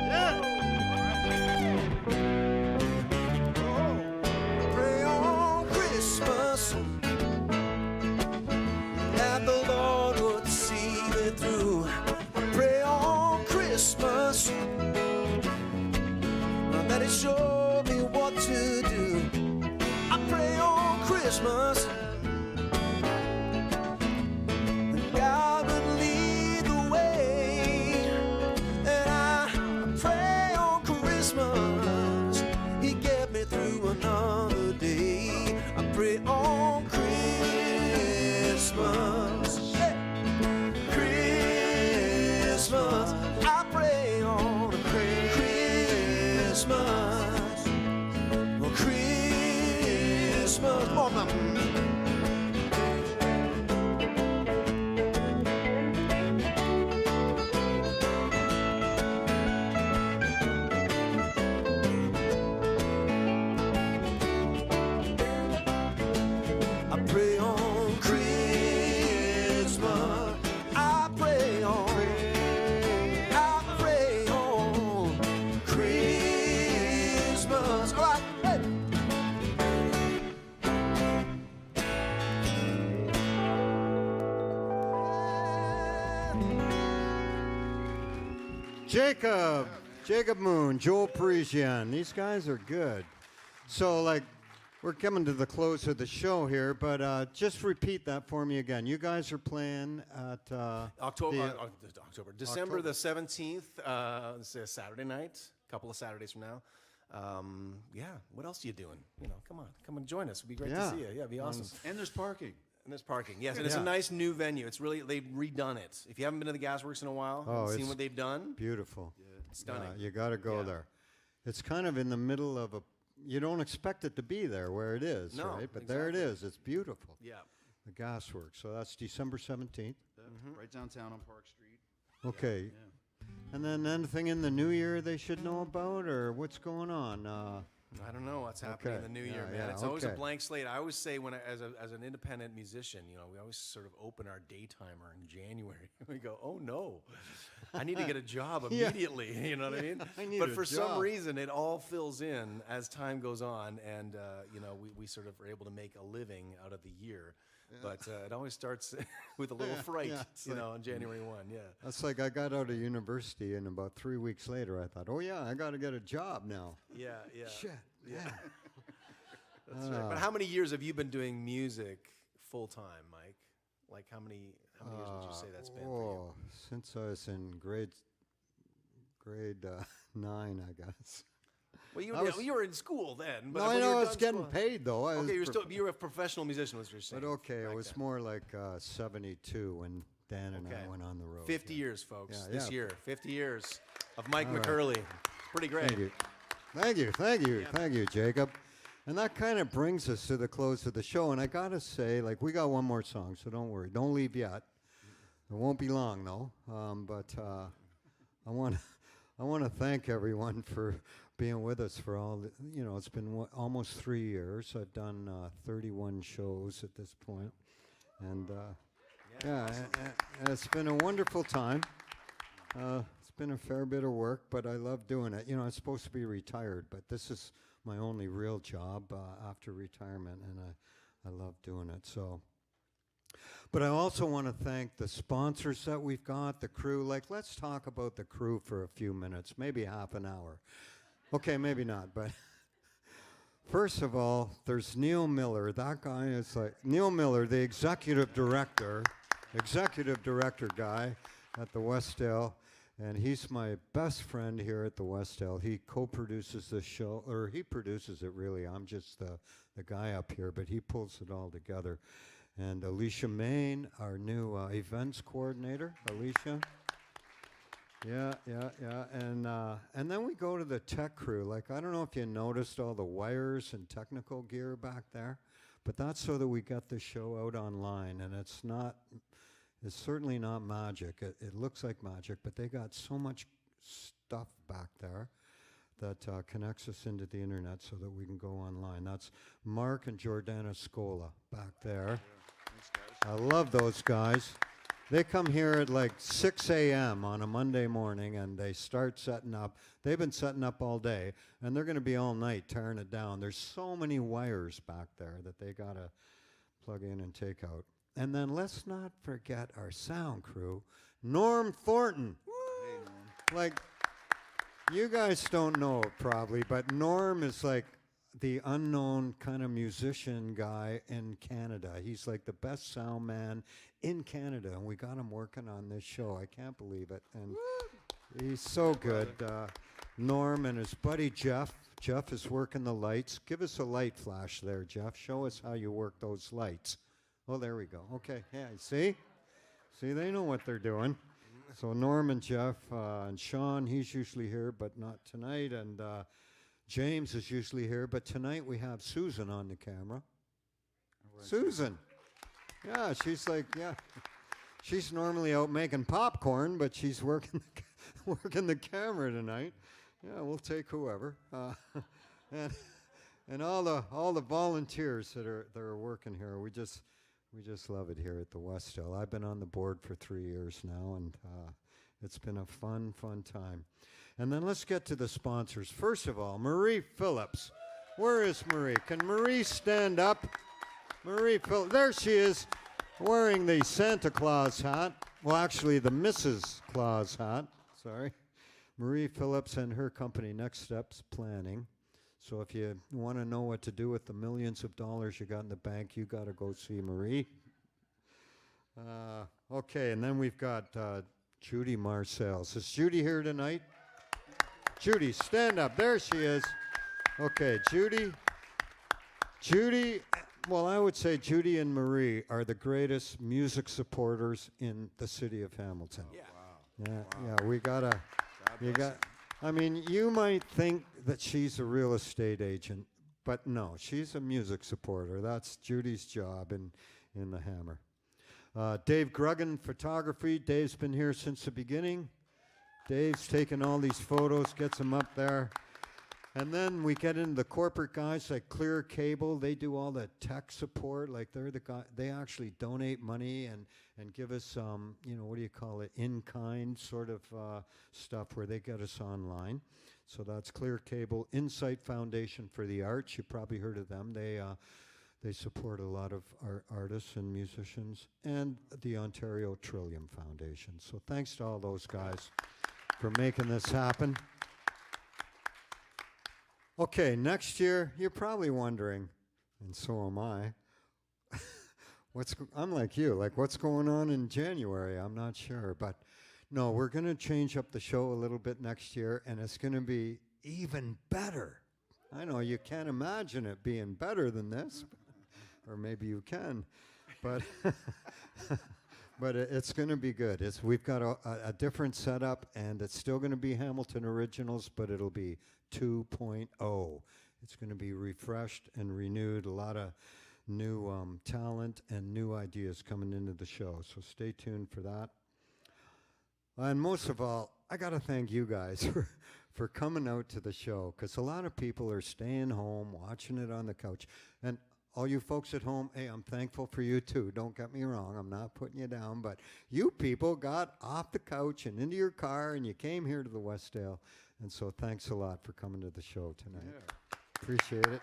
S3: Yeah.
S5: Somebody show me what to do. I pray on Christmas that God would lead the way. And I pray on Christmas He get me through another day. I pray on Christmas, hey, Christmas. I pray on Christmas, oh Christmas. Oh, my. I pray on Christmas. I pray on Christmas. All right, hey.
S2: Jacob Moon, Joel Parisien. These guys are good. So, like, we're coming to the close of the show here, but just repeat that for me again. You guys are playing at
S3: December the 17th. It's a Saturday night, a couple of Saturdays from now. Yeah, what else are you doing? You know, come and join us. It'd be great to see you. Yeah, it'd be awesome.
S4: And there's parking.
S3: And there's parking, yes, and it's a nice new venue. It's really, they've redone it. If you haven't been to the Gasworks in a while, seen what they've done,
S2: beautiful.
S3: stunning.
S2: You got to go there. It's kind of in the middle of a. You don't expect it to be there where it is,
S3: No,
S2: right? But there it is. It's beautiful.
S3: Yeah.
S2: The Gasworks. So that's December 17th.
S4: Right downtown on Park Street.
S2: Okay. And then anything in the new year they should know about, or what's going on?
S3: I don't know what's happening in the new year, man. It's always a blank slate. I always say as an independent musician, you know, we always sort of open our daytimer in January. We go, oh no, I need to get a job immediately. You know what I mean? But for some reason, it all fills in as time goes on, and you know, we sort of are able to make a living out of the year. But it always starts with a little fright, you know, on January 1,
S2: That's like I got out of university, and about 3 weeks later, I thought, oh, yeah, I got to get a job now.
S3: Yeah.
S2: Shit. Yeah.
S3: That's right. But how many years have you been doing music full time, Mike? Like how many years would you say that's been for you?
S2: Since I was in grade 9, I guess.
S3: Well, you were in school then. But
S2: No, I know I was getting paid, though.
S3: Okay, you were a professional musician, was what you're saying.
S2: But okay, it was more like 72 when Dan and I went on the road.
S3: 50 years, folks,
S2: Yeah,
S3: this
S2: yeah.
S3: year. 50 years of Mike
S2: All right.
S3: McCurley. Pretty great.
S2: Thank you, Jacob. And that kind of brings us to the close of the show. And I got to say, like, we got one more song, so don't worry. Don't leave yet. It won't be long, though. But I want to thank everyone for being with us for all the, you know, it's been almost 3 years. I've done 31 shows at this point. And and it's been a wonderful time. It's been a fair bit of work, but I love doing it. You know, I'm supposed to be retired, but this is my only real job after retirement, and I love doing it. So, but I also want to thank the sponsors that we've got, the crew. Like, let's talk about the crew for a few minutes, maybe half an hour. Okay, maybe not, but first of all, there's Neil Miller. That guy is like, Neil Miller, the executive director guy at the Westdale, and he's my best friend here at the Westdale. He co-produces this show, or he produces it really. I'm just the guy up here, but he pulls it all together. And Alicia Main, our new events coordinator. Alicia. Yeah. And then we go to the tech crew. Like, I don't know if you noticed all the wires and technical gear back there, but that's so that we get the show out online. And it's certainly not magic. It looks like magic, but they got so much stuff back there that connects us into the internet so that we can go online. That's Mark and Jordana Scola back there.
S4: Thanks, guys.
S2: I love those guys. They come here at like 6 a.m. on a Monday morning, and they start setting up. They've been setting up all day, and they're going to be all night tearing it down. There's so many wires back there that they got to plug in and take out. And then let's not forget our sound crew, Norm Thornton.
S4: Hey, Norm.
S2: Like, You guys don't know it probably, but Norm is like the unknown kind of musician guy in Canada. He's like the best sound man in Canada, and we got him working on this show. I can't believe it. And he's so good. Norm and his buddy Jeff. Jeff is working the lights. Give us a light flash there, Jeff. Show us how you work those lights. Oh, there we go. Okay, yeah, see? See, they know what they're doing. So Norm and Jeff and Sean, he's usually here, but not tonight. And James is usually here, but tonight we have Susan on the camera. Susan. Yeah, she's like, yeah. She's normally out making popcorn, but she's working the camera tonight. Yeah, we'll take whoever. And all the volunteers that are working here. We just love it here at the Westdale. I've been on the board for 3 years now, and it's been a fun time. And then let's get to the sponsors. First of all, Marie Phillips. Where is Marie? Can Marie stand up? Marie Phillips. There she is, wearing the Santa Claus hat. Well, actually, the Mrs. Claus hat. Sorry. Marie Phillips and her company, Next Steps Planning. So if you want to know what to do with the millions of dollars you got in the bank, you got to go see Marie. Okay, and then we've got Judy Marcells. Is Judy here tonight? Judy, stand up. There she is. Okay, Judy, well, I would say Judy and Marie are the greatest music supporters in the city of Hamilton.
S3: Yeah.
S2: Yeah, we gotta, I mean, you might think that she's a real estate agent, but no, she's a music supporter. That's Judy's job in the Hammer. Dave Gruggan Photography. Dave's been here since the beginning. Dave's taken all these photos, gets them up there. And then we get into the corporate guys like Clear Cable. They do all the tech support. Like they're the guy. They actually donate money and give us what do you call it, in-kind sort of stuff where they get us online. So that's Clear Cable. Incite Foundation for the Arts. You probably heard of them. They support a lot of our artists and musicians, and the Ontario Trillium Foundation. So thanks to all those guys for making this happen. Okay, next year, you're probably wondering, and so am I, I'm like you, like what's going on in January? I'm not sure, but no, we're going to change up the show a little bit next year, and it's going to be even better. I know you can't imagine it being better than this, or maybe you can, but but it's going to be good. We've got a different setup, and it's still going to be Hamilton Originals, but it'll be 2.0. It's going to be refreshed and renewed. A lot of new talent and new ideas coming into the show, so stay tuned for that. And most of all, I got to thank you guys for coming out to the show, because a lot of people are staying home, watching it on the couch. And all you folks at home, hey, I'm thankful for you too. Don't get me wrong, I'm not putting you down, but you people got off the couch and into your car and you came here to the Westdale. And so thanks a lot for coming to the show tonight. Yeah. Appreciate it.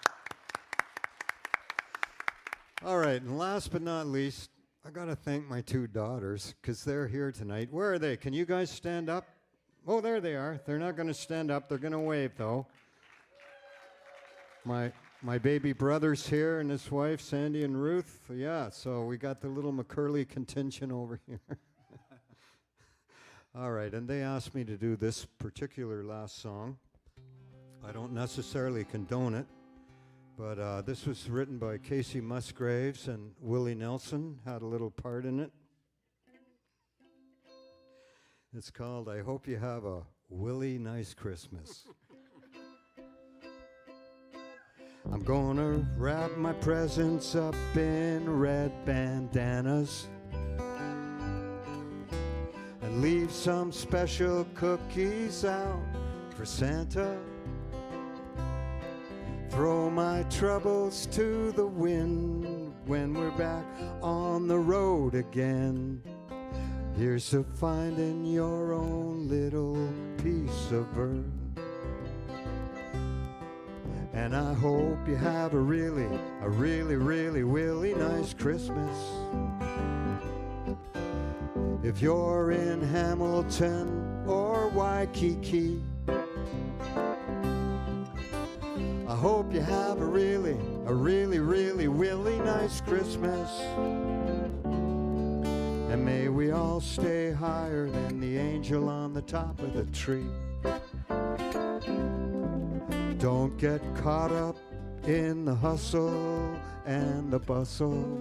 S2: All right, and last but not least, I got to thank my two daughters, because they're here tonight. Where are they? Can you guys stand up? Oh, there they are. They're not going to stand up. They're going to wave, though. My baby brother's here and his wife, Sandy and Ruth. Yeah, so we got the little McCurley contingent over here. All right, and they asked me to do this particular last song. I don't necessarily condone it, but this was written by Casey Musgraves, and Willie Nelson had a little part in it. It's called I Hope You Have a Willie Nice Christmas. I'm gonna wrap my presents up in red bandanas and leave some special cookies out for Santa. Throw my troubles to the wind when we're back on the road again. Here's to finding your own little piece of earth. And I hope you have a really nice Christmas. If you're in Hamilton or Waikiki, I hope you have a really, really nice Christmas. And may we all stay higher than the angel on the top of the tree. Don't get caught up in the hustle and the bustle.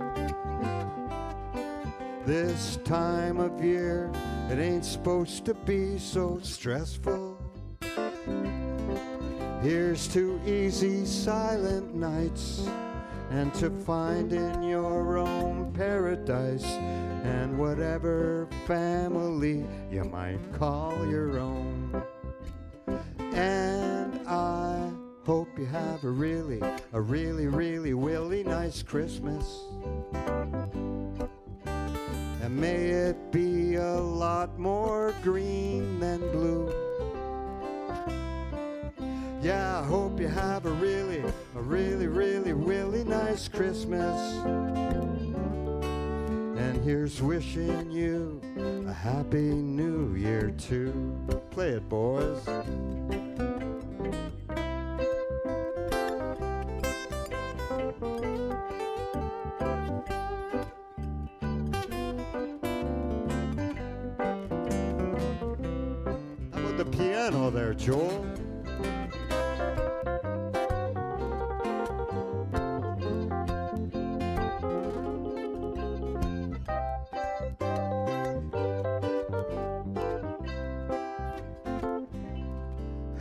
S2: This time of year, it ain't supposed to be so stressful. Here's to easy, silent nights, and to find in your own paradise, and whatever family you might call your own. And I hope you have a really, really nice Christmas. And may it be a lot more green than blue. Yeah, I hope you have a really nice Christmas. And here's wishing you a happy new year too. Play it, boys. How about the piano there, Joel?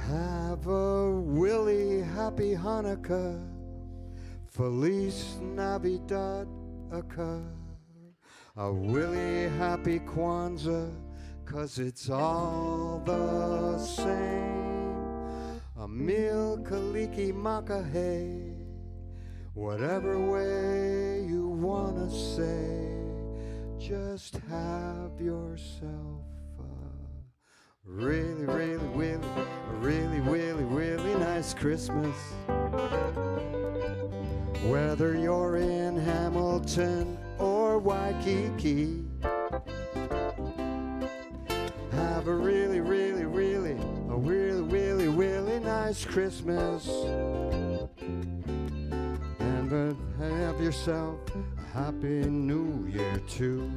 S2: Have a Willy happy Hanukkah, Feliz Navidad, a Willy happy Kwanzaa, 'cause it's all the same. A Mil Kaliki Makahe, whatever way you wanna say, just have yourself really nice Christmas. Whether you're in Hamilton or Waikiki, have a really nice Christmas. And have yourself a happy new year too.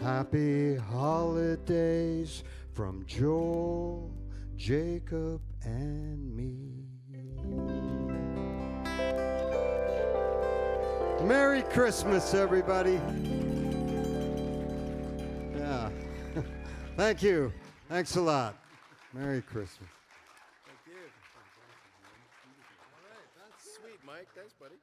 S2: Happy holidays from Joel, Jacob, and me. Merry Christmas, everybody. Yeah. Thank you. Thanks a lot. Merry Christmas.
S3: Thank you. All right, that's sweet, Mike. Thanks, buddy.